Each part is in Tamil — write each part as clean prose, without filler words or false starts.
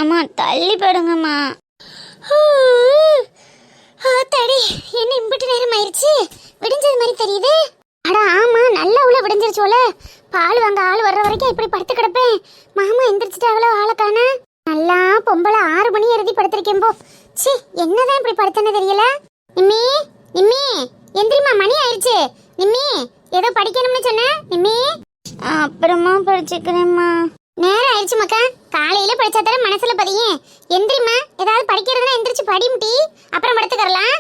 அம்மா தள்ளி போடுங்கம்மா. தடி என்ன இம்பிட்டு நேரம் ஆயிடுச்சு, விடிஞ்சது மாதிரி தெரியுது. அட ஆமா, நல்லா உள்ள விடிஞ்சிருச்சோல. பால் வாங்க ஆள் வர்ற வரைக்கும் இப்படி படுத்து கிடப்பேன். மாமா எந்திரிச்சிட்டாங்களோ ஆளை காண. நல்லா பொம்பளை 6 மணி எழுதி படுத்திருக்கேன் போ. சி என்னதான் இப்படி படுத்தேன்னு தெரியல. நிம்மி நிம்மி எந்திரிமா, மணி ஆயிடுச்சு. நிம்மி ஏதோ படிக்கணும்னு சொன்ன. நிம்மி அப்புறமா படிச்சுக்கிறேம்மா. நேரம் ஆயிடுச்சு மக்கா, காலையில படிச்சா தர மனசுல பதியும். எந்திரிமா, ஏதாவது படிக்கிறதுனா எந்திரிச்சு படிமுட்டி, அப்புறம் படுத்துக்கறலாம்.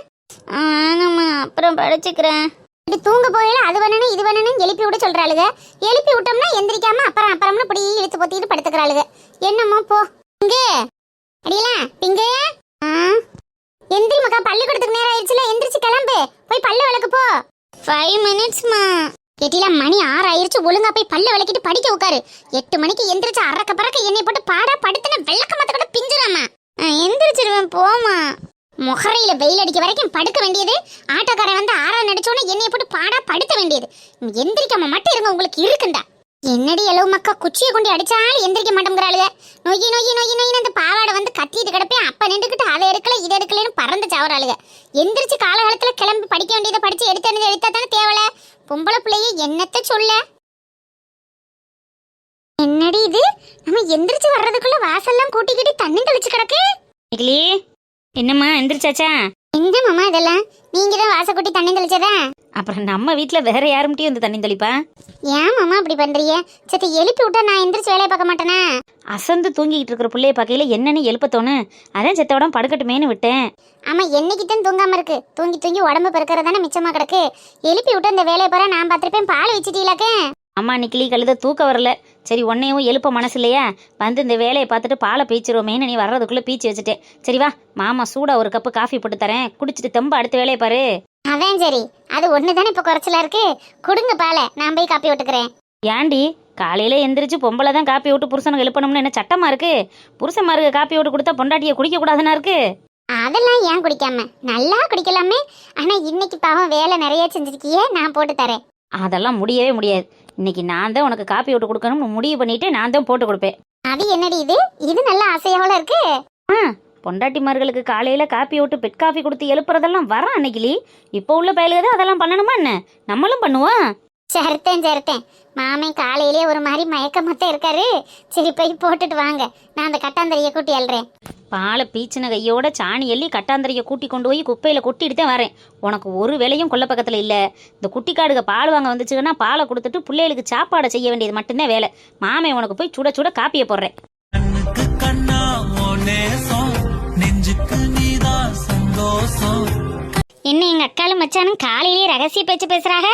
ஆமாம்மா அப்புறம் படிச்சுக்கிறேன். இப்படி தூங்க போயில அது வேணும் இது வேணும்னு எழுப்பி விட சொல்றாளுங்க. எழுப்பி விட்டோம்னா எந்திரிக்காம அப்புறம்னு இப்படி இழுத்து பொத்திட்டு படுத்துக்கிறாளுங்க. என்னமோ போ. இங்கே அடியலாம் பிங்கு. எந்திரி மக்கா, பள்ளிக்கூடத்துக்கு நேரம் ஆயிடுச்சுல, எந்திரிச்சு கிளம்பு, போய் பல்ல விளக்கு போ. 5 மினிட்ஸ்மா. கேட்டில மணி 6 ஆயிடுச்சு, ஒழுங்கா போய் பல்ல விளக்கிட்டு படிக்க உட்காரு. 8 மணிக்கு எந்திரிச்சு அரக்க பறக்க என்னை போட்டு பாடா படுத்துன வெள்ளக்க மத்த கூட பிஞ்சிராமா. எந்திரிச்சிருவேன் போமா. முகரையில வெயில் அடிக்க வரைக்கும் படுக்க வேண்டியது, ஆட்டோக்காரன் வந்து 6 நடிச்சோன்னு என்னை போட்டு பாடா படுத்த வேண்டியது. எந்திரிக்காம மட்டும் இருங்க, உங்களுக்கு இருக்குண்டா. என்னடி எலவு மக்கா, குச்சியை கொண்டு அடிச்சாலும் எந்திரிக்க மாட்டேங்கிறாளுங்க. நொய்யி நொய்யி நொய்யி நொய்யின்னு அந்த பாவாடை வந்து கத்திட்டு கிடப்பேன். அப்ப நின்றுக்கிட்டு அதை எடுக்கல இதை எடுக்கலன்னு பறந்து சாவறாளுங்க. எந்திரிச்சு காலகாலத்துல கிளம்பி படிக்க வேண்டியதை படிச்சு எடுத்தா தானே தேவல. பொம்பளை பிள்ளைய என்னத்த சொல்ல. என்னடி இது, நம்ம எந்திரிச்சு வர்றதுக்குள்ள வாசல்லாம் கூட்டிக்கிட்டு தண்ணி தெளிச்சு கிடக்கு. என்னம்மா எந்திரிச்சாச்சா? என்ன மாமா இதெல்லாம், நீங்க தான் வாச கூட்டி தண்ணி தெளிச்சதா? அப்புறம் நம்ம வீட்டுல வேற யாரும்ட்டியும் வந்து தண்ணி தெளிப்பா? ஏன் மாமா அப்படி பண்றீங்க? சரி எழுப்பி விட்டா நான் எந்திரிச்சு வேலையை பார்க்க மாட்டேனா? அசந்து தூங்கிட்டு இருக்கிற பிள்ளைய பார்க்கையில என்னன்னு எழுப்ப தோணும். அதான் செத்தோட படுக்கட்டுமேனு விட்டேன். ஆமா, என்னைக்கு தான் தூங்காம இருக்கு. தூங்கி தூங்கி உடம்பு பெருக்கிறதானே மிச்சமா கிடக்கு. எழுப்பி விட்டு இந்த வேலையை போற நான் பார்த்துருப்பேன். பால் வச்சுட்டீங்களாக்க? அம்மா நிக்கிளி கழுத தூக்க வரல. சரி உன்னையும் எழுப்ப மனசு இல்லையா, வந்து இந்த வேலையை பார்த்துட்டு பாலை பீச்சிருவோமேனு நீ வர்றதுக்குள்ள பீச்சு வச்சுட்டேன். சரி வா, மாமா சூடா ஒரு கப்பு காஃபி போட்டு தரேன், குடிச்சிட்டு தெம்ப அடுத்த வேலையை பாரு. அதான் சரி, அது ஒண்ணுதானே இப்ப குறைச்சலா இருக்கு. கொடுங்க பாலை, நான் போய் காப்பி விட்டுக்கிறேன். ஏண்டி காலையில எந்திரிச்சு பொம்பளை தான் காப்பி விட்டு புருஷனுக்கு எழுப்பணும்னு என்ன சட்டமா இருக்கு? புருஷன்மாருக்கு காப்பி விட்டு கொடுத்தா பொண்டாட்டியை குடிக்க கூடாதுன்னா இருக்கு. அதெல்லாம் ஏன் குடிக்காம, நல்லா குடிக்கலாமே. ஆனா இன்னைக்கு பாவம் வேலை நிறைய செஞ்சிருக்கியே, நான் போட்டு தரேன். அதெல்லாம் முடியவே முடியாது. இன்னைக்கு நான் தான் உனக்கு காப்பி விட்டு கொடுக்கணும்னு முடிவு பண்ணிட்டு நான் தான் போட்டு கொடுப்பேன். அது என்னடி இது, இது நல்ல ஆசையோட இருக்கு. பொண்டாட்டிமார்களுக்கு காலையில காப்பி விட்டு பெட் காஃபி கொடுத்து எழுப்புறதெல்லாம் வர அன்னைக்கிளி. இப்போ உள்ள பயலுதான் அதெல்லாம் பண்ணணுமா என்ன? நம்மளும் பண்ணுவோம். சரித்தேன். மாமே காலையிலே ஒரு மாதிரி மயக்கமத்த இருக்காரு. சரி போய் போட்டுட்டு வாங்க, நான் அந்த கட்டாந்தரையை கூட்டி எழுறேன். பாலை பீச்சின கையோட சாணி எள்ளி கட்டாந்தரையை கூட்டி கொண்டு போய் குப்பையில கொட்டிட்டு தான் வரேன். உனக்கு ஒரு வேலையும் கொல்ல பக்கத்துல இல்ல. இந்த குட்டி காடுக பால் வாங்க வந்துச்சுன்னா பாலை கொடுத்துட்டு பிள்ளைகளுக்கு சாப்பாடை செய்ய வேண்டியது மட்டும்தான் வேலை. மாமே உனக்கு போய் சுட சுட காப்பியை போடுறேன். என்ன எங்க அக்காலும் மச்சானும் காலையிலேயே ரகசிய பேச்சு பேசுறாங்க?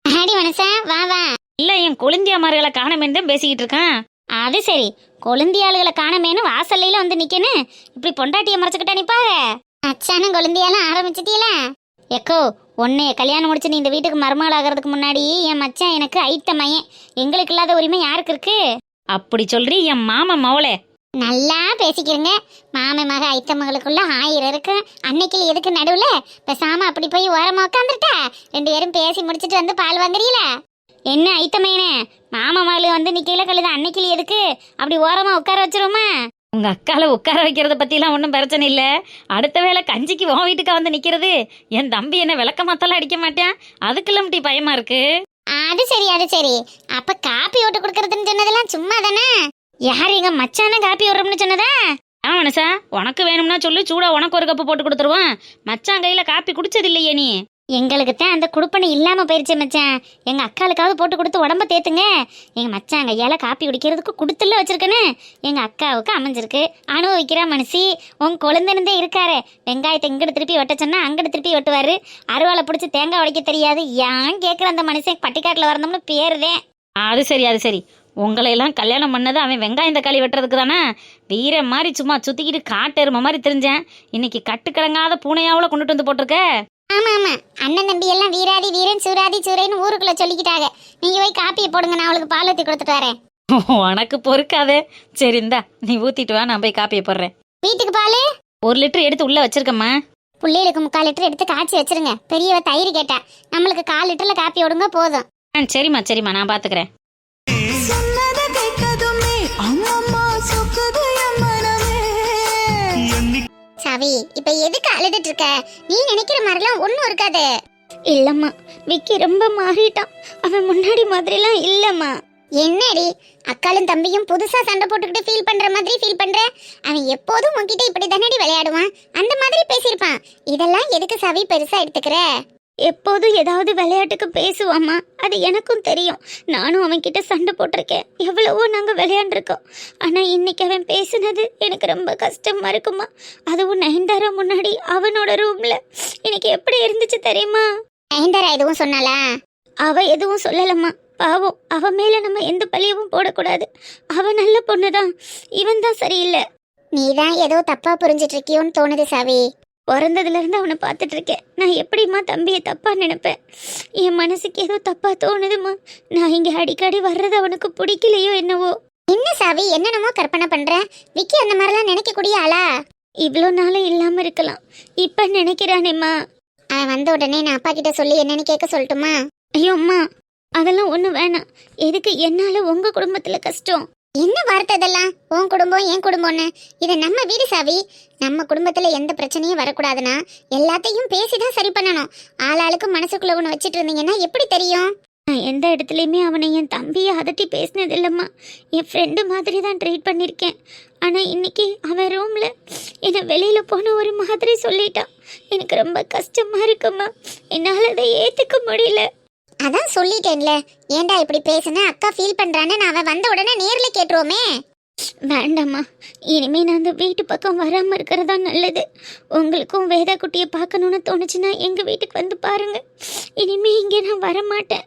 ஆடி மனசா வா வா. இல்ல, என் கொழுந்தியாமார்களை காணமேன்னு தான் பேசிக்கிட்டு இருக்கான். அது சரி, கொழுந்தியாளுகளை காணமேனு வாசல்ல வந்து நிக்கணும். இப்படி பொண்டாட்டிய மறைச்சுக்கிட்டா நிப்பாக. அச்சானும் கொழுந்தியாலும் ஆரம்பிச்சிட்டீல. எக்கோ, உன்னைய கல்யாணம் முடிச்சு நீ இந்த வீட்டுக்கு மருமகள் ஆகிறதுக்கு முன்னாடி என் மச்சான் எனக்கு ஐத்த மையன். எங்களுக்கு இல்லாத உரிமை யாருக்கு இருக்கு? அப்படி சொல்றீ என் மாமா மவளே. நல்லா பேசிக்கிறங்க. மாமன் மக ஐத்த மகளுக்குள்ள 1000 இருக்கு. அன்னைக்கு எதுக்கு நடுவுல பேசாம அப்படி போய் ஓரமா உட்காந்துட்டா 2 பேரும் பேசி முடிச்சிட்டு வந்து பால் வாங்குறீல. என்ன ஐத்தமையனே, மாமா மகளு வந்து நிக்கையில கழுது அன்னைக்கு எதுக்கு அப்படி ஓரமா உட்கார வச்சிருமா? உங்க அக்கால உட்கார வைக்கிறத பத்திலாம் ஒன்றும் பிரச்சனை இல்லை. அடுத்த வேளை கஞ்சிக்கு உன் வீட்டுக்கா வந்து நிக்கிறது. என் தம்பி என்ன விளக்க மாத்தெல்லாம் அடிக்க மாட்டேன், அதுக்கெல்லாம் பயமா இருக்கு. அது சரி. அப்ப காப்பி ஓட்டு கொடுக்கறதுன்னு சொன்னதெல்லாம் சும்மா தானே? யார் எங்க மச்சான காப்பி விடுறோம்னு சொன்னதா? மனசா, உனக்கு வேணும்னா சொல்லு, சூடா உனக்கு ஒரு கப்பு போட்டு கொடுத்துருவான். மச்சான் கையில காப்பி குடிச்சது இல்லையே நீ? எங்களுக்கு தான் அந்த குடுப்பனை இல்லாம போயிருச்சு மச்சான். எங்க அக்காளுக்காவது போட்டு கொடுத்து உடம்ப தேத்துங்க. எங்க மச்சான் கையால காப்பி குடிக்கிறதுக்கு கொடுத்துல வச்சிருக்கேன்னு எங்க அக்காவுக்கு அமைஞ்சிருக்கு. அனுபவிக்கிற மனுஷி உன் கொழுந்தனந்தே இருக்காரு. வெங்காயத்தை இங்கிட்டு திருப்பி வெட்ட சொன்னா அங்கிட்டு திருப்பி வெட்டுவாரு. அருவாளை பிடிச்சி தேங்காய் உடைக்க தெரியாது. ஏன் கேட்குற அந்த மனுஷன் பட்டிக்காட்டில் வரணும்னு பேருதே. அது சரி உங்களையெல்லாம் கல்யாணம் பண்ணது அவன் வெங்காயம் தக்காளி வெட்டுறதுக்கு தானே. வீர மாதிரி சும்மா சுற்றிக்கிட்டு காட்டெருமை மாதிரி தெரிஞ்சேன். இன்னைக்கு கட்டுக்கடங்காத பூனையாவில் கொண்டுட்டு வந்து போட்டிருக்க. ஆமா ஆமா, அண்ணன் தம்பி எல்லாம் வீராதி வீரன் சூராதி சூரேன்னு ஊருக்குள்ள சொல்லிக்கிட்டாங்க. நீங்க போய் காப்பியை போடுங்க, நான் அவளுக்கு பால் ஊற்றி கொடுத்துட்டு வரேன். உனக்கு பொறுக்காதே. சரி இந்தா நீ ஊற்றிட்டு வா, நான் போய் காப்பியை போடுறேன். வீட்டுக்கு பால் 1 லிட்டர் எடுத்து உள்ளே வச்சிருக்கம்மா. புள்ளைகளுக்கு 3/4 லிட்டர் எடுத்து காய்ச்சி வச்சிருங்க. பெரியவ தயிர் கேட்டா. நம்மளுக்கு 1/4 லிட்டர்ல காப்பி விடுங்க போதும். சரிம்மா நான் பார்த்துக்கிறேன். சாவி, இப்ப எதுக்கு அழுதுட்டு இருக்க? நீ நினைக்கிற மாதிரிலாம் ஒண்ணும் இருக்காது. இல்லம்மா, விக்கி ரொம்ப மாறிட்டான். அவன் முன்னாடி மாதிரிலாம் இல்லம்மா. என்னடி அக்காலும் தம்பியும் புதுசா சண்டை போட்டுக்கிட்டு ஃபீல் பண்ற மாதிரி ஃபீல் பண்ற? அவன் எப்போதும் உன்கிட்ட இப்படி தானடி விளையாடுவான். அந்த மாதிரி பேசியிருப்பான். இதெல்லாம் எதுக்கு சாவி பெருசா எடுத்துக்கிற? எப்போதும் ஏதாவது விளையாட்டுக்கு பேசுவாம்மா, அது எனக்கும் தெரியும். நானும் அவன்கிட்ட சண்டை போட்டிருக்கேன். எவ்வளவோ நாங்கள் விளையாண்டுருக்கோம். ஆனால் இன்னைக்கு அவன் பேசுனது எனக்கு ரொம்ப கஷ்டமா இருக்குமா. அதுவும் நயன்தாரா முன்னாடி அவனோட ரூம்ல எனக்கு எப்படி இருந்துச்சு தெரியுமா? நயன்தாரா எதுவும் சொன்னாலா? அவ எதுவும் சொல்லலம்மா. பாவம், அவ மேல நம்ம எந்த பழியவும் போடக்கூடாது. அவ நல்ல பொண்ணுதான், இவன் தான் சரியில்லை. நீதான் ஏதோ தப்பா புரிஞ்சிட்டு இருக்கியோன்னு தோணுது சாவி. பிறந்ததுல இருந்து அவனை பார்த்துட்டு இருக்கேன். நான் எப்படிம்மா தம்பியை தப்பா நினைப்பேன்? என் மனசுக்கு ஏதோ தப்பா தோணுதுமா. நான் இங்க அடிக்கடி வர்றது அவனுக்கு பிடிக்கலையோ என்னவோ. என்ன சாவி, என்னென்னமோ கற்பனை பண்ற? விக்கி அந்த மாதிரிலாம் நினைக்கக்கூடிய ஆளா? இவ்வளோ நாளும் இல்லாம இருக்கலாம், இப்ப நினைக்கிறானேம்மா. அவன் வந்த உடனே நான் அப்பா கிட்ட சொல்லி என்னன்னு கேட்க சொல்லட்டுமா? ஐயோ அம்மா, அதெல்லாம் ஒன்றும் வேணாம். எதுக்கு என்னால உங்க குடும்பத்துல கஷ்டம்? என்ன வார்த்தை இதெல்லாம்? உன் குடும்பம் என் குடும்பம்னு. இது நம்ம வீடு சாவி. நம்ம குடும்பத்துல எந்த பிரச்சனையும் வரக்கூடாதுன்னா எல்லாத்தையும் பேசிதான் சரி பண்ணணும். ஆளாளுக்கு மனசுக்குள்ள ஒன்று வச்சுட்டு இருந்தீங்கன்னா எப்படி தெரியும்? நான் எந்த இடத்துலையுமே அவனை என் தம்பியை அதட்டி பேசினது இல்லைம்மா. என் ஃப்ரெண்டு மாதிரி தான் ட்ரீட் பண்ணியிருக்கேன். ஆனால் இன்னைக்கு அவன் ரூமில் என்னை வெளியில் போன ஒரு மாதிரி சொல்லிட்டான். எனக்கு ரொம்ப கஷ்டமா இருக்குமா. என்னால் அதை ஏற்றுக்க முடியல. அதான் சொல்லிட்டேன்ல, ஏன்டா இப்படி பேசுன, அக்கா ஃபீல் பண்றான்னு நான் அவன் வந்த உடனே நேர்ல கேட்டுருவோமே. வேண்டாம்மா, இனிமே நான் அந்த வீட்டு பக்கம் வராம இருக்கிறதா நல்லது. உங்களுக்கும் வேதா குட்டியை பார்க்கணும்னு தோணுச்சுன்னா எங்க வீட்டுக்கு வந்து பாருங்க. இனிமே இங்கே நான் வரமாட்டேன்.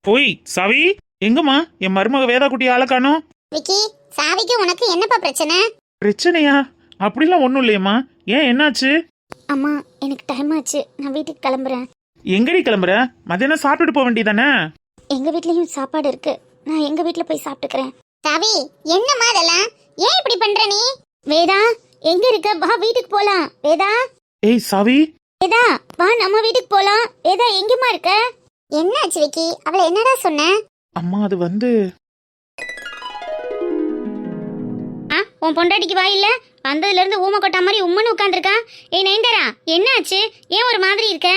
போய் சாவி எங்கம்மா? என் மருமக வேதா குட்டி ஆள காணோம். விக்கி, சாவிக்கு உனக்கு என்னப்பா பிரச்சனை? பிரச்சனையா? அப்படிலாம் ஒண்ணும் இல்லையம்மா. ஏன், என்னாச்சு? அம்மா, எனக்கு டைம் ஆச்சு, நான் வீட்டுக்கு கிளம்புறேன். எங்கடி கிளம்புற? மத்தியானம் சாப்பிட்டுட்டு போக வேண்டியதானே? எங்க வீட்லயும் சாப்பாடு இருக்கு, நான் எங்க வீட்ல போய் சாப்பிட்டுக்கிறேன். சாவி, என்னம்மா இதெல்லாம்? ஏன் இப்படி பண்ற நீ? வேதா எங்க இருக்க? வா வீட்டுக்கு போலாம். வேதா, ஏய் சாவி. வேதா வா, நம்ம வீட்டுக்கு போலாம். வேதா எங்கம்மா இருக்க? என்னாச்சு விக்கி? அவளை என்னடா சொன்ன? அம்மா அது வந்து உன் பொண்டாட்டிக்கு வா இல்ல? வந்ததுல இருந்து ஊமை கொட்டா மாதிரி உம்மன்னு உட்காந்துருக்கா. ஏய் நயன்தாரா, என்னாச்சு? ஏன் ஒரு மாதிரி இருக்க?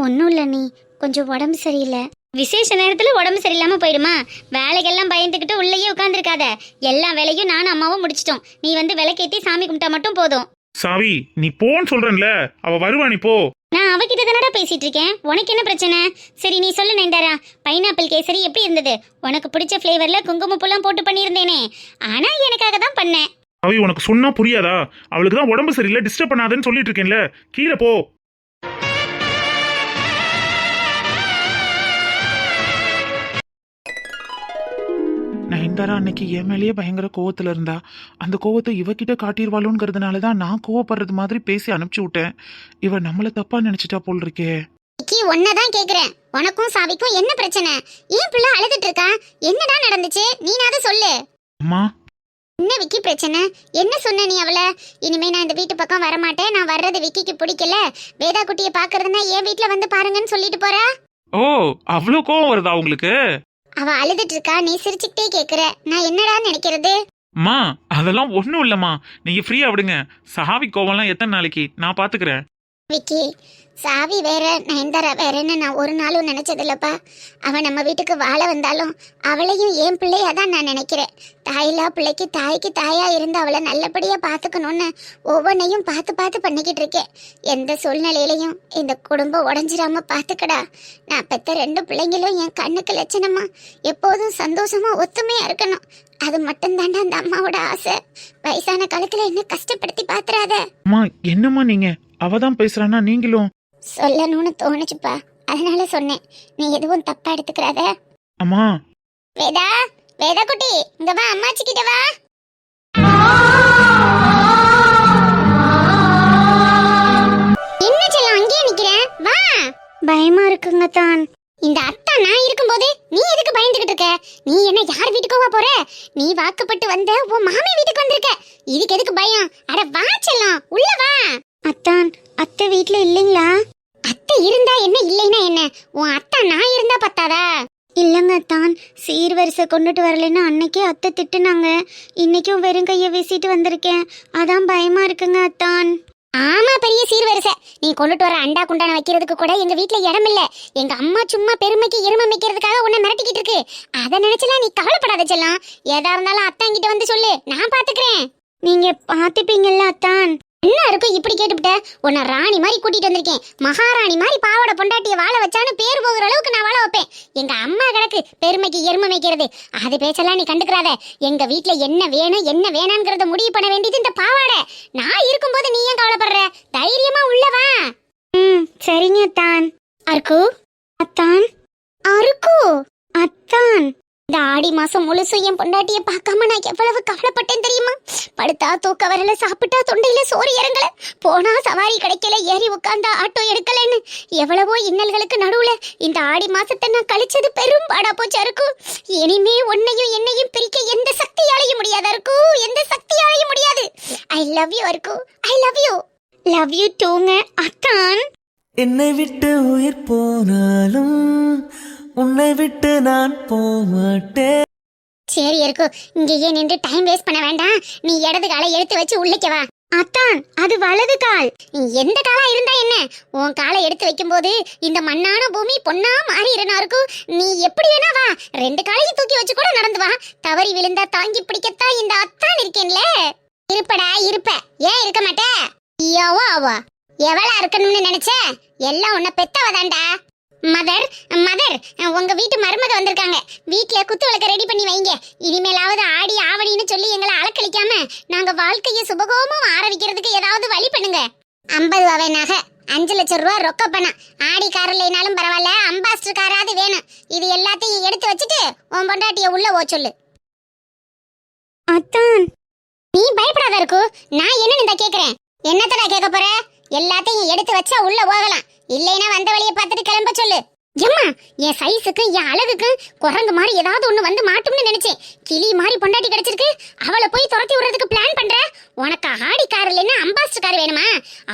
ஒன்றும் இல்லை நீ, கொஞ்சம் உடம்பு சரியில்லை. விசேஷ நேரத்தில் உடம்பு சரியில்லாமல் போயிடுமா? வேலைகள்லாம் பயந்துக்கிட்டு உள்ளேயே உட்காந்துருக்காத. எல்லா வேலையும் நானும் அம்மாவும் முடிச்சிட்டோம். நீ வந்து விளக்கேற்றி சாமி கும்பிட்டா மட்டும் போதும். சாவி, நீ போன்னு சொல்றேன்ல, அவ வருவா, நீ போ. நான் அவகிட்ட தானடா பேசிட்டு இருக்கேன். உனக்கு என்ன பிரச்சனை? சரி நீ சொல்லு நயன்தாரா, பைனாப்பிள் கேசரி எப்படி இருந்தது? உனக்கு பிடிச்ச ஃப்ளேவர்ல குங்குமப்பூலாம் போட்டு பண்ணியிருந்தேனே. ஆனா எனக்காக தான் பண்ணேன். சாவி, உனக்கு சொன்னா புரியாதா? அவளுக்கு தான் உடம்பு சரியில்லை, டிஸ்டர்ப் பண்ணாதேன்னு சொல்லிட்டு இருக்கேன்ல. கீழே போ. நயன்தாரா அன்னைக்கு என் மேலேயே பயங்கர கோவத்துல இருந்தா. அந்த கோவத்தை இவகிட்ட காட்டிடுவாளோங்கிறதுனாலதான் நான் கோவப்படுறது மாதிரி பேசி அனுப்பிச்சு விட்டேன். இவ நம்மள தப்பா நினைச்சிட்டா போல் இருக்கே. விக்கி, ஒன்னதான் கேக்குறேன், உனக்கும் சாவிக்கும் என்ன பிரச்சனை? ஏன் பிள்ளை அழுதுட்டு இருக்கா? என்னடா நடந்துச்சு? நீனாவது சொல்லு. அம்மா, என்ன விக்கி பிரச்சனை? என்ன சொன்ன நீ அவளை? இனிமே நான் இந்த வீட்டு பக்கம் வரமாட்டேன், நான் வர்றது விக்கிக்கு பிடிக்கல, வேதா குட்டியை பாக்குறதுன்னா என் வீட்டுல வந்து பாருங்கன்னு சொல்லிட்டு போறா. ஓ, அவ்வளவு கோவம் வருதா உங்களுக்கு? அவ அழுதுட்டு இருக்கா, நீ சிரிச்சுக்கிட்டே கேக்குற. நான் என்னடா நினைக்கிறது? அம்மா அதெல்லாம் ஒண்ணும் இல்லம்மா, நீங்க ஃப்ரீயா விடுங்க. சாவி கோவம்லாம் எத்தனை நாளைக்கு? நான் பாத்துக்கிறேன். விக்கி, சாவி வேற நயன்தாரா வேறன்னு நான் ஒரு நாளும் நினைச்சதில்லப்பா. அவன் நம்ம வீட்டுக்கு வாழ வந்தாலும் அவளையும் என் பிள்ளையா தான் நான் நினைக்கிறேன். தாயில்லா பிள்ளைக்கு தாய்க்கு தாயா இருந்து அவளை நல்லபடியா பார்த்துக்கணும்னு ஒவ்வொன்றையும் பார்த்து பார்த்து பண்ணிக்கிட்டு இருக்கேன். எந்த சூழ்நிலையிலையும் இந்த குடும்பம் உடஞ்சிராம பார்த்துக்கடா. நான் பெத்த 2 பிள்ளைங்களும் என் கண்ணுக்கு லட்சணமா எப்போதும் சந்தோஷமா ஒத்துமையா இருக்கணும். அது மட்டும்தாண்டா அந்த அம்மாவோட ஆசை. வயசான காலத்துல என்ன கஷ்டப்படுத்தி பாத்துறாத. அம்மா என்னம்மா நீங்க? அவதான் பேசுறானா நீங்களும்? சொல்லணும்னு தோணுச்சுப்பா, அதனால சொன்னேன். நீ எதுவும் தப்பா எடுத்துக்கிறாத. அம்மா வேதா, வேதா குட்டி, இங்க வா, அம்மாச்சி கிட்ட வா. என்ன செல்லம் அங்கேயே நிக்கிறேன், வா. பயமா இருக்குங்க தான். இந்த அத்தா நான் இருக்கும்போது நீ எதுக்கு பயந்துகிட்டு இருக்க? நீ என்ன யார் வீட்டுக்கு வா போற? நீ வாக்கப்பட்டு வந்த உன் மாமி வீட்டுக்கு வந்திருக்க. இதுக்கு எதுக்கு பயம்? அட வா செல்லம், உள்ள வா. அத்தான், அத்தை வீட்ல இல்லைங்களா? அத்தை இருந்தா என்ன, இல்லைன்னா என்ன? உன் அத்தா நான் இருந்தா பத்தாதா? இல்லங்க தான், சீர்வரிசை கொண்டுட்டு வரலன்னு அன்னைக்கே அத்தை திட்டுனாங்க. இன்னைக்கும் வெறும் கையை வீசிட்டு வந்திருக்கேன். அதான் பயமா இருக்குங்க அத்தான். ஆமா, பெரிய சீர்வரிசை. நீ கொண்டுட்டு வர அண்டா குண்டான வைக்கிறதுக்கு கூட எங்க வீட்ல இடம் இல்ல. எங்க அம்மா சும்மா பெருமைக்கு எருமை மேய்க்கிறதுக்காக உன்னை மிரட்டிக்கிட்டு இருக்கு. அதை நினைச்சலாம் நீ கவலைப்படாத செல்லம். ஏதா இருந்தாலும் அத்தாங்கிட்ட வந்து சொல்லு, நான் பாத்துக்கிறேன். நீங்க பாத்துப்பீங்கல்ல அத்தான்? என்ன இருக்கும் இப்படி கேட்டுவிட்ட? உன்னை ராணி மாதிரி கூட்டிட்டு வந்திருக்கேன். மகாராணி மாதிரி பாவோட பொண்டாட்டிய வாழ வச்சான்னு பேர் போகிற அளவுக்கு நான் வாழ வைப்பேன். எங்க அம்மா கணக்கு பெருமைக்கு எருமை மேய்க்கிறது. அது பேச்செல்லாம் நீ கண்டுக்கிறாத. எங்க வீட்ல என்ன வேணும் என்ன வேணாங்கிறத முடிவு பண்ண வேண்டியது இந்த பாவாடை. நான் இருக்கும்போது நீ ஏன் கவலைப்படுற? தைரியமா உள்ளவா. சரிங்க அத்தான். அருக்கு அத்தான், அருக்கு அத்தான். இந்த ஆடி மாசம் முழுசும் என் பொண்டாட்டிய பார்க்காம நான் எவ்வளவு கவலைப்பட்டேன் தெரியுமா? படுத்தா தூக்க வரல, சாப்பிட்டா தொண்டையில சோறு இறங்கல, போனா சவாரி கிடைக்கல, ஏறி உட்கார்ந்தா ஆட்டோ எடுக்கலன்னு எவ்வளவோ இன்னல்களுக்கு நடுவுல இந்த ஆடி மாசத்தை நான் கழிச்சது பெரும் பாடா போச்சா இருக்கும். இனிமே உன்னையும் என்னையும் பிரிக்க எந்த சக்தியாலையும் முடியாதா இருக்கும், எந்த சக்தியாலையும் முடியாது. ஐ லவ் யூ அருக்கு, I love you. Love you டூங்க அத்தான். என்னை விட்டு உயிர் போனாலும் உன்னை விட்டு நான் போமாட்டேன். சரி இருக்கு, இங்கேயே நின்று டைம் வேஸ்ட் பண்ண வேண்டாம். நீ இடது காலை எடுத்து வச்சு உள்ளிக்க வா. அத்தான், அது வலது கால். எந்த காலா இருந்தா என்ன? உன் காலை எடுத்து வைக்கும் போது இந்த மண்ணான பூமி பொன்னா மாறிடுனா இருக்கும். நீ எப்படி வேணா வா, 2 காலையும் தூக்கி வச்சு கூட நடந்து வா. தவறி விழுந்தா தாங்கி பிடிக்கத்தான் இந்த அத்தான் இருக்கேன்ல. இருப்படா இருப்ப, ஏன் இருக்க மாட்ட? ஐயோவா அவா எவளா இருக்கணும்னு நினைச்ச? எல்லாம் உன்னை பெத்தவதான்டா. மதர், மதர், உங்க வீட்டு மருமக வந்திருக்காங்க. வீட்ல குத்து விளக்க ரெடி பண்ணி வைங்க. இனிமேலாவது ஆடி ஆவடின்னு சொல்லி எங்களை அலக்கழிக்காம நாங்க வாழ்க்கையை சுபகோமம் ஆரம்பிக்கிறதுக்கு ஏதாவது வழி பண்ணுங்க. 50 ரூபாவே நகை, 5 லட்சம் ரூபா ரொக்க பணம். ஆடி கார் இல்லைனாலும் பரவாயில்ல, அம்பாஸ்டர் காராவது வேணும். இது எல்லாத்தையும் எடுத்து வச்சுட்டு உன் பொண்டாட்டிய உள்ள ஓ சொல்லு. அத்தான், நீ பயப்படாத இருக்கு. நான் என்னன்னு கேக்குறேன். என்னத்தடா கேட்க போற? எல்லாத்தையும் எடுத்து வச்சா உள்ள போகலாம். இல்லைன்னா வந்த வழியை பார்த்துட்டு கிளம்ப சொல்லு. எம்மா, என் சைஸுக்கு என் அழகுக்கு குரங்கு மாதிரி ஏதாவது ஒண்ணு வந்து மாட்டும்னு நினைச்சேன். கிளி மாதிரி பொண்டாட்டி கிடைச்சிருக்கு. அவளை போய் துரத்தி விடுறதுக்கு பிளான் பண்ற. உனக்கு ஆடி கார் இல்லைன்னா அம்பாஸ்டர் கார் வேணுமா?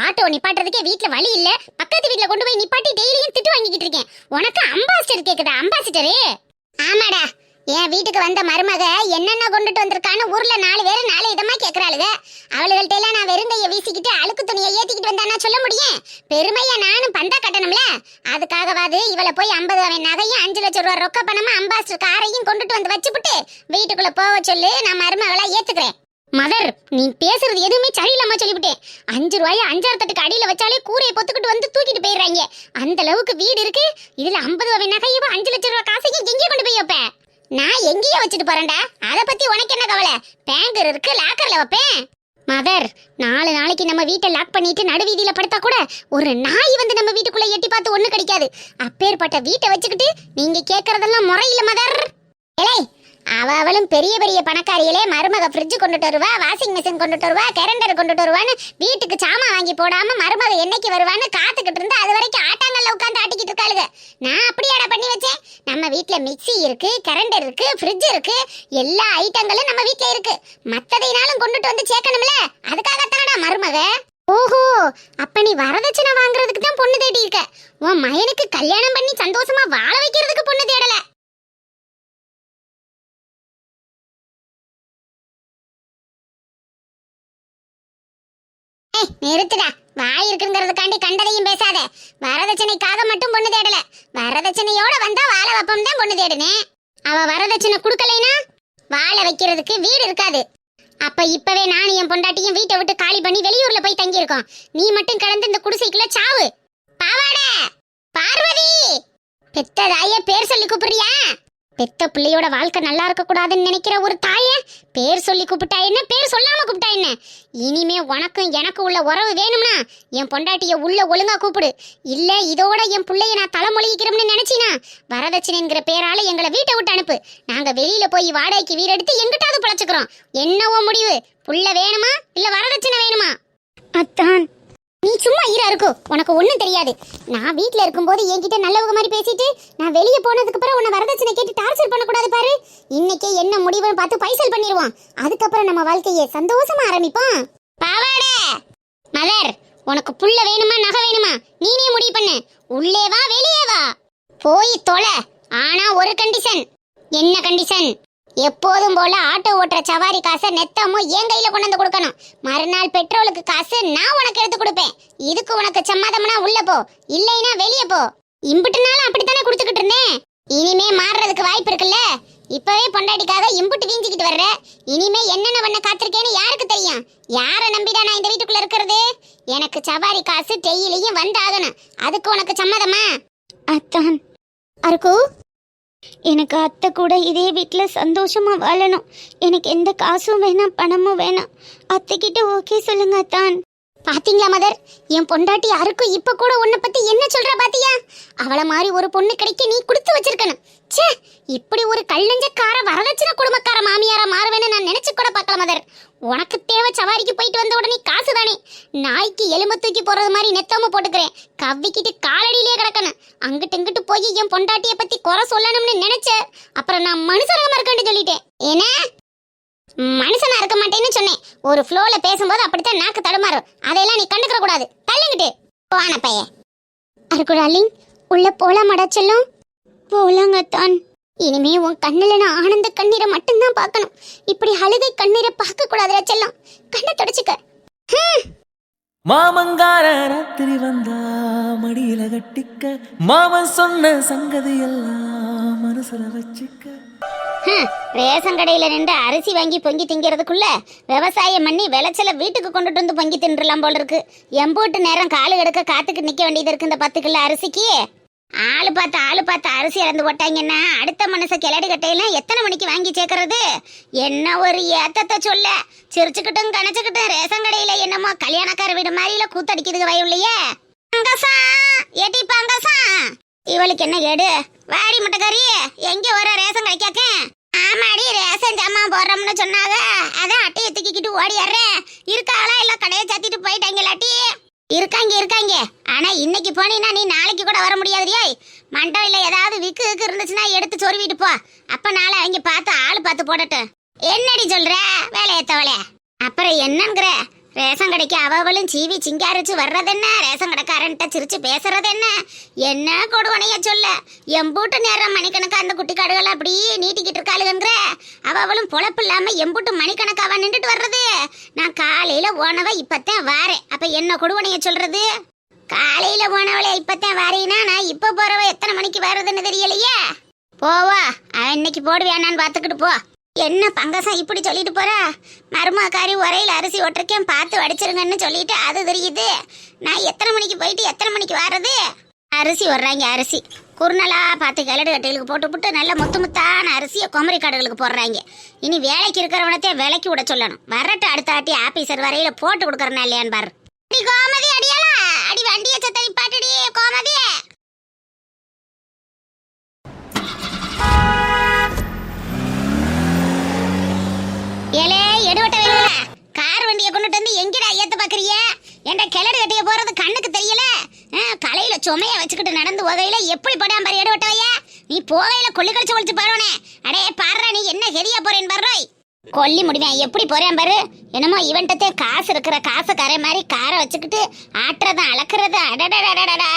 ஆட்டோ நிப்பாட்டுறதுக்கே வீட்டுல வழி இல்ல. பக்கத்து வீட்டுல கொண்டு போய் நிப்பாட்டி டெய்லியும் திட்டு வாங்கிக்கிட்டு இருக்கேன். உனக்கு அம்பாஸ்டர் கேக்குதா? அம்பாசிடரு? ஆமாடா, என் வீட்டுக்கு வந்த மருமக என்னென்ன கொண்டுட்டு வந்திருக்கான்னு ஊர்ல 4 பேர் 4 விதமா கேக்குறாளுங்க. அவளுகள்ட்ட எல்லாம் நான் வெறுங்கைய வீசிக்கிட்டு அழுக்கு துணியை ஏத்திக்கிட்டு வந்தானா சொல்ல முடியும்? பெருமையா நானும் பந்தா கட்டணும்ல. அதுக்காகவாது இவளை போய் 50 ரூபாய் நகையும் 5 லட்சம் ரூபாய் ரொக்க பணமா அம்பாஸ்டர் காரையும் கொண்டுட்டு வந்து வச்சுப்புட்டு வீட்டுக்குள்ள போக சொல்லு. நான் மருமகளா ஏத்துக்கிறேன். மதர், நீ பேசுறது எதுவுமே சரியில்லாம சொல்லிவிட்டேன். 5 ரூபாய் 5 தட்டுக்கு அடியில வச்சாலே கூரையை பொத்துக்கிட்டு வந்து தூக்கிட்டு போயிடுறாங்க. அந்த அளவுக்கு வீடு இருக்கு. இதுல 50 ரூபாய் நகையும் 5 லட்சம் ரூபாய் காசையும் எங்கே கொண்டு போய் வைப்பேன்? நான் எங்கேயோ வச்சுட்டு போறேன்டா. அத பத்தி உனக்கு என்ன கவலை? பேங்கர் இருக்கு, லாக்கர்ல வைப்பேன். மதர், 4 நாளைக்கு நம்ம வீட்டை லாக் பண்ணிட்டு நடுவீதியில படுத்தா கூட ஒரு நாய் வந்து நம்ம வீட்டுக்குள்ள எட்டி பார்த்து ஒண்ணு கிடைக்காது. அப்பேற்பட்ட வீட்டை வச்சுக்கிட்டு நீங்க கேக்குறதெல்லாம் முறையில்ல மதர். ஏலே, அவளும் பெரிய பெரிய பணக்காரிகளே மருமக ஃப்ரிட்ஜ் கொண்டுட்டு வருவா, வாஷிங் மிஷின் கொண்டுட்டு வருவா, கரண்டர் கொண்டுட்டு வருவான்னு வீட்டுக்கு சாமான் வாங்கி போடாம மருமக என்னைக்கு வருவான்னு காத்துக்கிட்டு இருந்தா அது வரைக்கும் ஆட்டாங்கல்ல உட்காந்து ஆட்டிக்கிட்டு இருக்காளுங்க. நான் அப்படியாடா பண்ணி வச்சேன். நம்ம வீட்ல மிக்ஸி இருக்கு, கரண்டர் இருக்கு, ஃப்ரிட்ஜ் இருக்கு, எல்லா ஐட்டங்களும் நம்ம வீட்ல இருக்கு. மத்ததைனாலும் கொண்டுட்டு வந்து சேர்க்கணும்ல, அதுக்காகத்தானடா மருமக. ஓஹோ, அப்ப நீ வரதட்சணை வாங்குறதுக்கு தான் பொண்ணு தேடி இருக்க. உன் மகனுக்கு கல்யாணம் பண்ணி சந்தோஷமா வாழ வைக்கிறதுக்கு பொண்ணு தேடல. நிறுத்துடா. வாய் இருக்குங்கிறதுக்காண்டி கண்டதையும் பேசாத. வரதட்சணைக்காக மட்டும் பொண்ணு தேடல, வரதட்சணையோட வந்தா வாழ வைப்போம் தான் பொண்ணு தேடுனேன். அவ வரதட்சணை கொடுக்கலைனா வாழ வைக்கிறதுக்கு வீடு இருக்காது. அப்ப இப்பவே நானும் என் பொண்டாட்டியும் வீட்டை விட்டு காலி பண்ணி வெளியூர்ல போய் தங்கி இருக்கோம். நீ மட்டும் கடந்து இந்த குடிசைக்குள்ள சாவு. பாவாட பார்வதி, பெத்த தாய பேர் சொல்லி கூப்பிடுறியா? பெத்த பிள்ளையோட வாழ்க்கை நல்லா இருக்க கூடாதுன்னு நினைக்கிற ஒரு தாய பேர் சொல்லி கூப்பிட்டா என்ன, பேர் சொல்லாம கூப்பிட்டா என்ன? இனிமே உனக்கும் எனக்கு உள்ள உறவு வேணும்னா என் பொண்டாட்டிய உள்ள ஒழுங்கா கூப்பிடு. இல்ல இதோட என் பிள்ளைய நான் தலைமொழிக்கிறோம்னு நினைச்சினா வரதட்சணைங்கிற பேரால எங்களை வீட்டை விட்டு அனுப்பு. நாங்க வெளியில போய் வாடகைக்கு வீடு எடுத்து எங்கிட்டாவது பிழைச்சுக்கிறோம். என்னவோ முடிவு. புள்ள வேணுமா இல்ல வரதட்சணை வேணுமா? அத்தான், நீ சும்மா ஈரா இருக்கோ, உனக்கு ஒண்ணும் தெரியாது. நான் வீட்ல இருக்கும்போது என்கிட்ட நல்லவங்க மாதிரி பேசிட்டு நான் வெளியே போனதுக்கு அப்புறம் உன்னை வரதட்சணை கேட்டு டார்ச்சர் பண்ணக்கூடாது பாரு. இன்னைக்கே என்ன முடிவுன்னு பார்த்து பைசல் பண்ணிடுவோம். அதுக்கப்புறம் நம்ம வாழ்க்கையை சந்தோஷமா ஆரம்பிப்போம். பாவாடே மலர், உனக்கு புள்ள வேணுமா நகை வேணுமா நீனே முடிவு பண்ணு. உள்ளே வா வெளியே வா, போய் தொலை. ஆனா ஒரு கண்டிஷன். என்ன கண்டிஷன்? எப்போதும் போல ஆட்டோ ஓட்டுற சவாரி காசை நெத்தமும் என் கையில கொண்டு வந்து கொடுக்கணும். மறுநாள் பெட்ரோலுக்கு காசு நான் உனக்கு எடுத்து கொடுப்பேன். இதுக்கு உனக்கு சம்மதம்னா உள்ள போ, இல்லைன்னா வெளியே போ. இம்புட்டு நாளும் அப்படித்தானே கொடுத்துக்கிட்டு இருந்தேன். இனிமே மாறுறதுக்கு வாய்ப்பு இருக்குல்ல. இப்பவே பொண்டாட்டிக்காக இம்புட்டு வீஞ்சிக்கிட்டு வர்ற. இனிமே என்னென்ன பண்ண காத்திருக்கேன்னு யாருக்கு தெரியும்? யாரை நம்பிடா நான் இந்த வீட்டுக்குள்ள இருக்கிறது? எனக்கு சவாரி காசு டெய்லியும் வந்தாகணும். அதுக்கு உனக்கு சம்மதமா? அத்தான், அருக்கு, எனக்கு அத்தை கூட இதே வீட்டில் சந்தோஷமா வாழணும். எனக்கு எந்த காசும் வேணாம், பணமும் வேணாம். அத்தைக்கிட்ட ஓகே சொல்லுங்க அத்தான். பாத்தீங்களா மதர், என் பொண்டாட்டி அருக்கு இப்ப கூட உன்னை பத்தி என்ன சொல்றா பாத்தியா? அவளை மாதிரி ஒரு பொண்ணு கிடைக்க நீ கொடுத்து வச்சிருக்கணும். ச்சே, இப்படி ஒரு கல்லஞ்சக்கார வரதட்சணை குடும்பக்கார மாமியாரா மாறுவேன்னு நான் நினைச்சு கூட பார்க்கல மதர். உனக்கு தேவை சவாரிக்கு போயிட்டு வந்த உடனே காசு தானே. நாய்க்கு எலும்பு தூக்கி போறது மாதிரி நெத்தமும் போட்டுக்கிறேன். கவ்விக்கிட்டு காலடியிலே கிடக்கணும். அங்கிட்டு இங்கிட்டு போய் என் பொண்டாட்டிய பத்தி குறை சொல்லணும்னு நினைச்ச அப்புறம் நான் மனுஷனாக இருக்கேன்னு சொல்லிட்டேன். ஏன்னா மனுஷனா இருக்க மாட்டேன்னு சொன்னேன். ஒரு ஃப்ளோல பேசும்போது அப்படித்தான் நாக்கு தடுமாறும். அதையெல்லாம் நீ கண்டுக்கிற கூடாது. தள்ளுங்கிட்டு போன பைய. அருக்குடாலிங், உள்ள போலாமடா செல்லும்? போலாங்க அத்தான். இனிமே உன் கண்ணுல நான் ஆனந்த கண்ணீரை மட்டும்தான் பார்க்கணும். இப்படி அழுகை கண்ணீரை பார்க்க கூடாதுடா செல்லம். கண்ணை தொடச்சுக்க. மாமங்கார ராத்திரி வந்தா மடியில கட்டிக்க, மாமன் சொன்ன சங்கதி எல்லாம் மனசுல வச்சுக்க. ரேஷன் கடையில நின்று அரிசி வாங்கி பொங்கி திங்கிறதுக்குள்ள விவசாயம் பண்ணி விளைச்சல வீட்டுக்கு கொண்டுட்டு வந்து பொங்கி தின்றலாம் போல இருக்கு. எம்போட்டு நேரம் காலு எடுக்க காத்துக்கு நிக்க வேண்டியது இருக்கு இந்த 10 கிலோ அரிசிக்கு. ஆளு பார்த்து அரிசி இறந்து போட்டாங்கன்னா அடுத்த மனசை கிளடி கட்டையெல்லாம் எத்தனை மணிக்கு வாங்கி சேர்க்கறது? என்ன ஒரு ஏத்தத்தை சொல்ல. சிரிச்சுக்கிட்டும் கணச்சுக்கிட்டும் ரேஷன் கடையில என்னமோ கல்யாணக்கார வீடு மாதிரில கூத்தடிக்கிறதுக்கு வயவுலையே. ஏட்டி பங்கசா, இவளுக்கு என்ன கேடு? வாடி முட்டைக்கறி, எங்க வர ரேஷன் கடைக்காக்க? ஆமாடி, ரேஷன் ஜாமான் போடுறோம்னு சொன்னாங்க. அதான் அட்டையை தூக்கிக்கிட்டு ஓடிடுறேன். இருக்காளா இல்ல கடையை சத்திட்டு போயிட்டாங்களாட்டி? இருக்காங்க. ஆனா இன்னைக்கு போனீங்கன்னா நீ நாளைக்கு கூட வர முடியாதுரியா. மண்டவில ஏதாவது விக்கு இருந்துச்சுன்னா எடுத்து சொருவிட்டு போ. அப்ப நாளை அவங்க பார்த்து ஆளு பார்த்து போடட்டும். என்னடி சொல்ற வேலையத்தவளே? அப்புறம் என்னங்கிற? ரேஷன் கடைக்கு அவளும் சீவி சிங்காரிச்சு வர்றது என்ன, ரேஷன் கடைக்காரன்ட்ட சிரிச்சு பேசுறது என்ன? என்ன கொடுவனைய சொல்ல. எம்பூட்டு நேரம் மணிக்கணக்கா அந்த குட்டி காடுகள் அப்படியே நீட்டிக்கிட்டு இருக்காளுங்கிற. அவளும் பொழப்பு இல்லாம எம்பூட்டு மணிக்கணக்காவா நின்றுட்டு வர்றது. நான் காலையில போனவ இப்பத்தான் வாரேன். அப்ப என்ன கொடுவனைய சொல்றது? காலையில போனவளே இப்பத்தான் வாரேன்னா நான் இப்ப போறவ எத்தனை மணிக்கு வர்றதுன்னு தெரியலையே. போவா, அவன் இன்னைக்கு போடுவேனான்னு பாத்துக்கிட்டு போ. என்ன பங்கசம் இப்படி சொல்லிட்டு போறா? மருமக்காரி உரையில் அரிசி ஒட்டுறக்கேன் பார்த்து வடிச்சிருங்கன்னு சொல்லிட்டு அது தெரியுது. நான் எத்தனை மணிக்கு போயிட்டு எத்தனை மணிக்கு வர்றது? அரிசி வர்றாங்க, அரிசி குறுநலா பார்த்து கிளடு கட்டைகளுக்கு போட்டுவிட்டு நல்ல முத்தான அரிசியை குமரி காடுகளுக்கு போடுறாங்க. இனி வேலைக்கு இருக்கிறவனத்தே விலைக்கு விட சொல்லணும். வரட்டு அடுத்த ஆட்டி ஆபீசர் வரையில போட்டு கொடுக்கறனா இல்லையான்னு பாரு. அடி கோமதி, அடியாளா அடி, வண்டியை சத்தனி பாட்டுடி கோமதி. ஏலே எடுவட்ட வேலையில கார் வண்டியை கொண்டுட்டு வந்து எங்கடா ஏத்த பாக்குறிய? என்ற கிளறு கட்டிய போறது கண்ணுக்கு தெரியல. கலையில சுமைய வச்சுக்கிட்டு நடந்து போகையில எப்படி போடாம பாரு எடுவட்டவையா. நீ போகையில கொல்லி கழிச்சு ஒழிச்சு பாருவனே. அடே பாடுறா, நீ என்ன ஹெரியா போறேன்னு பாரு. கொல்லி முடிவேன் எப்படி போறேன் பாரு. என்னமோ இவன்ட்டே காசு இருக்கிற காசுக்காரே மாதிரி காரை வச்சுக்கிட்டு ஆட்டுறதும் அளக்குறது. அடடடடடா,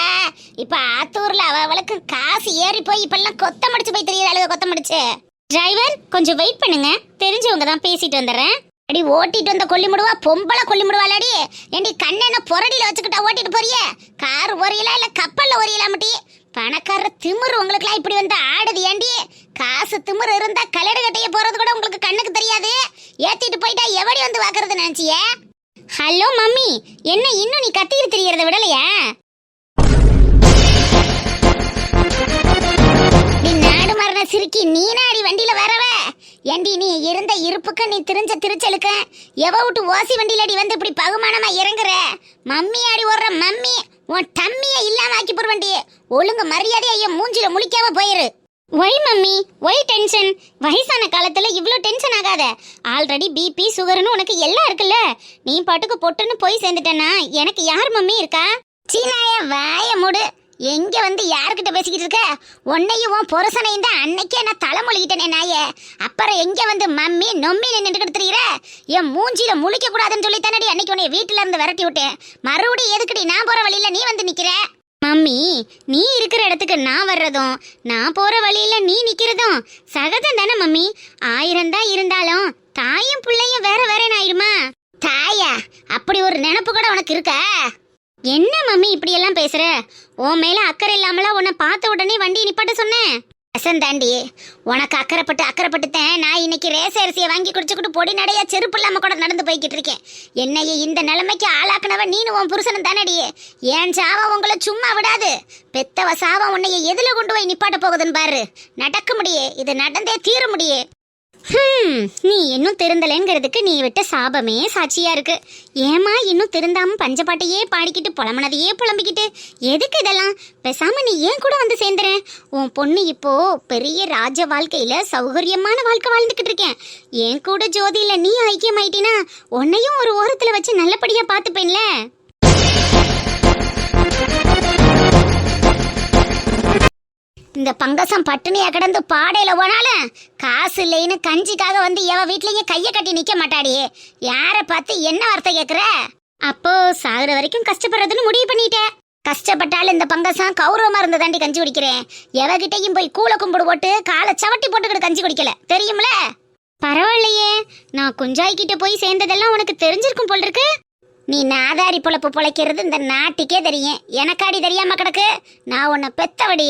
இப்ப ஆத்தூர்ல அவளுக்கு காசு ஏறி போய் இப்பெல்லாம் கொத்த முடிச்சு போய் தெரியுது. அழுக கொத்த முடிச்சு. டிரைவர் கொஞ்சம் வெயிட் பண்ணுங்க, தெரிஞ்சவங்க தான் பேசிட்டு வந்துடுறேன். அடி ஓட்டிட்டு வந்த கொல்லிமுடுவா பொம்பளை கொல்லிமுடுவாளாடி. ஏண்டி கண்ணென்ன புரடியில வச்சுக்கிட்டா ஓட்டிட்டு போறியே? கார் ஓரியலா இல்ல கப்பல்ல ஓரியலா மட்டி? பணக்கார திமிரு உங்களுக்குலாம் இப்படி வந்து ஆடுது ஏண்டி? காசு திமிரு இருந்தா கலடு கட்டைய போறது கூட உங்களுக்கு கண்ணுக்கு தெரியாது. ஏத்திட்டு போயிட்டா எவடி வந்து வாக்குறது நினைச்சியே? ஹலோ மம்மி, என்ன இன்னும் நீ கத்திட்டு தெரியறத விடலையா? நீ நாடு மரண சிரிக்கி நீனாடி வண்டியில வரவ? ஏண்டி நீ இருந்த இருப்புக்கு நீ திரிஞ்ச திருச்சலுக்க எவ விட்டு ஓசி வண்டியில அடி வந்து இப்படி பகுமானமா இறங்குற? மம்மி ஆடி ஓடுற மம்மி உன் டம்மிய இல்லாம ஆக்கி போடுவண்டி. ஒழுங்கு மரியாதை ஐயா மூஞ்சில முழிக்காம போயிரு. Why mummy why tension? வயசான காலத்துல இவ்ளோ டென்ஷன் ஆகாத. ஆல்ரெடி பிபி சுகர்னு உனக்கு எல்லாம் இருக்குல்ல. நீ பாட்டுக்கு பொட்டுன்னு போய் சேர்ந்துட்டேன்னா எனக்கு யார் மம்மி இருக்கா? சீனாய வாய மூடு. எங்க வந்து யார்கிட்ட பேசிக்கிட்டு இருக்க? உன்னையும் உன் புருஷனையும் தான் அன்னைக்கே நான் தலைமொழிகிட்டேனே நாயே. அப்புறம் எங்க வந்து மம்மி நொம்மி நின்றுட்டு தெரியுற? என் மூஞ்சில முழிக்க கூடாதுன்னு சொல்லி தானடி அன்னைக்கு உன்னை வீட்டுல இருந்து விரட்டி விட்டேன். மறுபடியும் எதுக்குடி நான் போற வழியில நீ வந்து நிக்கிற? மம்மி நீ இருக்கிற இடத்துக்கு நான் வர்றதும் நான் போற வழியில நீ நிக்கிறதும் சகஜம் தானே மம்மி. 1000 தான் இருந்தாலும் தாயும் பிள்ளையும் வேற வேறன்னு ஆயிடுமா? தாயா அப்படி ஒரு நினைப்பு கூட உனக்கு இருக்கா? என்ன மம்மி இப்படி எல்லாம் பேசுற? உன் மேல அக்கறை இல்லாமல உன்னை பார்த்த உடனே வண்டி நிப்பாட்ட சொன்னேன். தாண்டி உனக்கு அக்கறைப்பட்டுத்தேன் நான் இன்னைக்கு ரேச அரிசியை வாங்கி குடிச்சுக்கிட்டு பொடி நடையா செருப்பு இல்லாம கூட நடந்து போய்கிட்டு இருக்கேன். என்னைய இந்த நிலைமைக்கு ஆளாக்குனவ நீனு உன் புருஷனும் தானடி. ஏன் சாவம் உங்களை சும்மா விடாது. பெத்தவ சாவம் உன்னைய எதுல கொண்டு போய் நிப்பாட்ட போகுதுன்னு பாரு. நடக்க முடியே, இது நடந்தே தீர முடியே. நீ இன்னும் திருந்தலைங்கிறதுக்கு நீ விட்ட சாபமே சாட்சியா இருக்கு. ஏமா இன்னும் திருந்தாம பஞ்சப்பாட்டையே பாடிக்கிட்டு புலம்பனதையே புலம்பிக்கிட்டு எதுக்கு இதெல்லாம்? பேசாம நீ ஏன் கூட வந்து சேர்ந்துறேன். உன் பொண்ணு இப்போ பெரிய ராஜ வாழ்க்கையில சௌகரியமான வாழ்க்கை வாழ்ந்துகிட்டு இருக்கேன். என் கூட ஜோதியில நீ ஐக்கியமாயிட்டினா உன்னையும் ஒரு ஓரத்துல வச்சு நல்லபடியா பாத்துப்பேன்ல. இந்த பங்கசம் பட்டினியா கிடந்து பாடையில போனாலும் காசு இல்லைன்னு கஞ்சிக்காக வந்து எவ வீட்லயும் கைய கட்டி நிக்க மாட்டாடி. யார பார்த்து என்ன வார்த்தை கேக்குற? அப்போ சாகுற வரைக்கும் கஷ்டப்படுறதுன்னு முடிவு பண்ணிட்டேன். கஷ்டப்பட்டாலும் இந்த பங்கசம் கௌரவமா இருந்த தாண்டி கஞ்சி குடிக்கிறேன். எவகிட்டையும் போய் கூள கும்பிடு போட்டு காலை சவட்டி போட்டுக்கிட்டு கஞ்சி குடிக்கல, தெரியும்ல? பரவாயில்லையே, நான் குஞ்சாய்கிட்ட போய் சேர்ந்ததெல்லாம் உனக்கு தெரிஞ்சிருக்கும் போல் இருக்கு. நீ நாதாரி பொழப்பு பொழைக்கிறது இந்த நாட்டுக்கே தெரியும். எனக்காடி தெரியாம கிடக்கு? நான் உன்னை பெத்தவடி.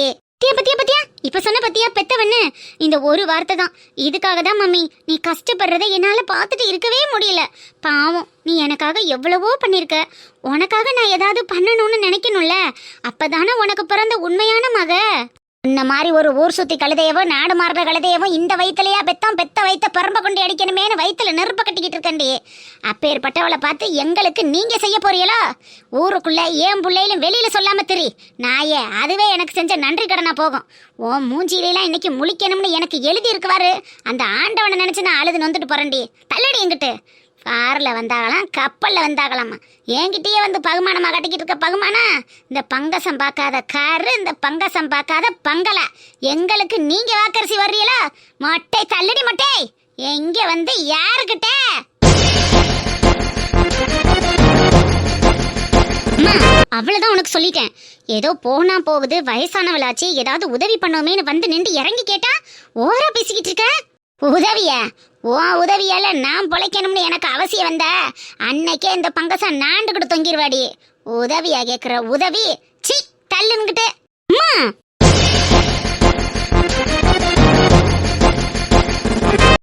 பத்தியா இப்ப சொன்ன பத்தியா பெத்தவன்னு? இந்த ஒரு வார்த்தை தான். இதுக்காக தான் மம்மி நீ கஷ்டப்படுறத என்னால பார்த்துட்டு இருக்கவே முடியல. பாவம், நீ எனக்காக எவ்வளவோ பண்ணிருக்க. உனக்காக நான் ஏதாவது பண்ணணும்னு நினைக்கணும்ல. அப்பதானே உனக்கு பிறந்த உண்மையான மக. இந்த மாதிரி ஒரு ஊர் சுத்தி கழுதையவோ நாடு மாறுற கழுதையவோ இந்த வயிற்றுலையா பெத்த வயிற்ற பரம்ப கொண்டு அடிக்கணுமேனு வயிற்றுல நெருப்ப கட்டிக்கிட்டு இருக்கண்டி. அப்பேற்பட்டவளை பார்த்து எங்களுக்கு நீங்க செய்ய போறீங்களோ? ஊருக்குள்ள ஏன் பிள்ளையிலும் வெளியில சொல்லாம திரி நாயே. அதுவே எனக்கு செஞ்ச நன்றி கடனா போகும். ஓ மூஞ்சிலாம் இன்னைக்கு முழிக்கணும்னு எனக்கு எழுதி இருக்குவாரு. அந்த ஆண்டவனை நினைச்சு நான் அழுது நொந்துட்டு போறேன்டி. தள்ளடி எங்கிட்டு. காரில் வந்தாகலாம் கப்பலில் வந்தாகலாமா. என்கிட்டயே வந்து பகுமானமாக கட்டிக்கிட்டு இருக்க பகுமானா? இந்த பங்கசம் பார்க்காத காரு, இந்த பங்கசம் பார்க்காத பங்களா. எங்களுக்கு நீங்க வாக்கரிசி வர்றீங்களா? மொட்டை தள்ளடி மொட்டை. எங்க வந்து யாருக்கிட்ட? அவ்வளவுதான் உனக்கு சொல்லிட்டேன். ஏதோ போனா போகுது வயசானவளாச்சு ஏதாவது உதவி பண்ணோமேனு வந்து நின்று இறங்கி கேட்டா ஓரா பேசிக்கிட்டு இருக்க. உதவியா? உன் உதவியால நான் பொழைக்கணும்னு எனக்கு அவசியம் வந்த அன்னைக்கே இந்த பங்கசம் நாண்டுகிட்டு தொங்கிடுவாடி. உதவியா கேக்குற உதவி? சி தள்ளுங்க.